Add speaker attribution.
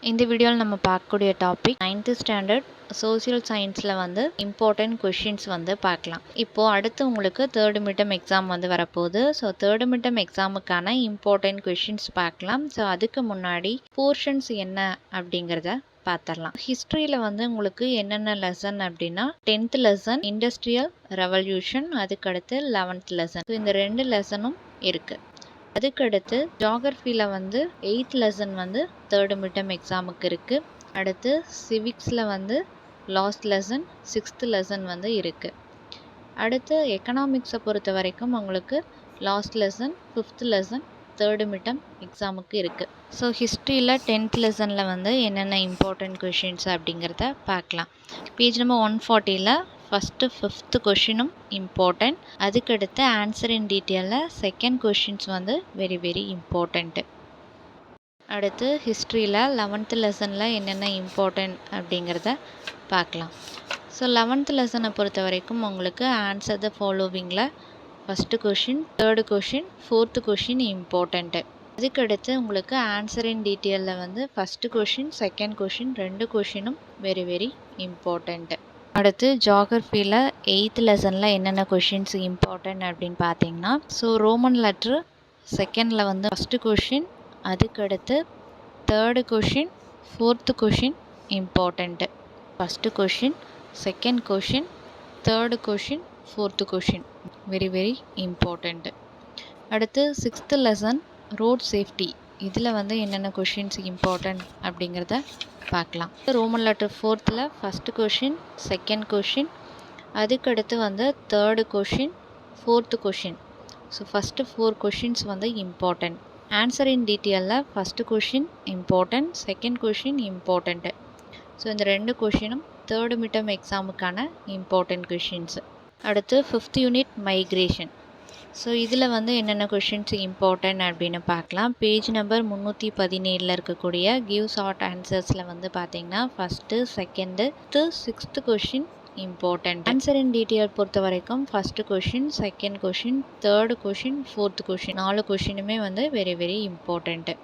Speaker 1: இந்த வீடியோவில் நம்ம பார்க்கக்கூடிய டாபிக் 9th ஸ்டாண்டர்ட் சோசியல் சயின்ஸில் இம்பார்ட்டன்ட் கொஷின்ஸ் பார்க்கலாம். இப்போது அடுத்து உங்களுக்கு தேர்டு மிட்டம் எக்ஸாம் வரப்போகுது. ஸோ தேர்டு மிட்டம் எக்ஸாமுக்கான இம்பார்ட்டன்ட் கொஷின்ஸ் பார்க்கலாம். ஸோ அதுக்கு முன்னாடி போர்ஷன்ஸ் என்ன அப்படிங்கிறத பார்த்துடலாம். ஹிஸ்ட்ரியில் உங்களுக்கு என்னென்ன லெசன் அப்படின்னா 10th லெசன் இண்டஸ்ட்ரியல் ரெவல்யூஷன், அதுக்கடுத்து 11th லெசன். ஸோ இந்த 2 லெசனும் இருக்குது. அதுக்கடுத்து ஜாகிரஃபியில் 8th லெசன் தேர்டு மிட்டம் எக்ஸாமுக்கு இருக்குது. அடுத்து சிவிக்ஸில் லாஸ்ட் லெசன் 6th லெசன் இருக்குது. அடுத்து எக்கனாமிக்ஸை பொறுத்த வரைக்கும் உங்களுக்கு last lesson 5th lesson third midterm எக்ஸாமுக்கு இருக்குது. ஸோ ஹிஸ்ட்ரியில் 10th லெசனில் என்னென்ன இம்பார்ட்டன்ட் கொஷின்ஸ் அப்படிங்கிறத பார்க்கலாம். பேஜ் நம்பர் 140ல் ஃபஸ்ட்டு 5th கொஷினும் இம்பார்ட்டன்ட். அதுக்கடுத்து ஆன்சர் இன் டீட்டெயிலில் second questions very very important. அடுத்து ஹிஸ்ட்ரியில் 11th லெசனில் என்னென்ன இம்பார்ட்டன்ட் அப்படிங்கிறத பார்க்கலாம். ஸோ 11th லெசனை பொறுத்த வரைக்கும் உங்களுக்கு ஆன்சர் த ஃபாலோவிங்கில் first question, third question, 4th question important. அதுக்கடுத்து உங்களுக்கு ஆன்சர் இன் டீட்டெயிலில் ஃபஸ்ட்டு கொஷின், செகண்ட் கொஷின் 2 கொஷினும் வெரி வெரி இம்பார்ட்டண்ட்டு. அடுத்து ஜாகிரஃபியில் 8th லெசனில் என்னென்ன கொஷின்ஸ் இம்பார்ட்டன்ட் அப்படின்னு பார்த்தீங்கன்னா, ஸோ ரோமன் லெட்ரு செகண்டில் ஃபஸ்ட்டு கொஷின், அதுக்கடுத்து third question, 4th question important. First question, second question, third question, 4th question very very important. அடுத்து 6th லெசன் ரோட் சேஃப்டி, இதில் என்னென்ன கொஷின்ஸ் இம்பார்ட்டன்ட் அப்படிங்கிறத பார்க்கலாம். Roman letter 4th first question, second question, அதுக்கடுத்து third question, 4th question. So first 4 questions important. Answer in டீட்டெயிலில் first question important, second question important. So இந்த 2 கொஷினும் third midterm எக்ஸாமுக்கான important questions. அடுத்து 5th யூனிட் மைக்ரேஷன். ஸோ இதில் என்னென்ன questions important அப்படின்னு பார்க்கலாம். பேஜ் நம்பர் 317 இருக்கக்கூடிய கிவ் ஷார்ட் ஆன்சர்ஸில் பார்த்தீங்கன்னா first, second, 6th question important. Answer in detail பொறுத்த வரைக்கும் first question, second question, third question, 4th question 4 கொஷினுமே வெரி வெரி இம்பார்ட்டண்ட்டு.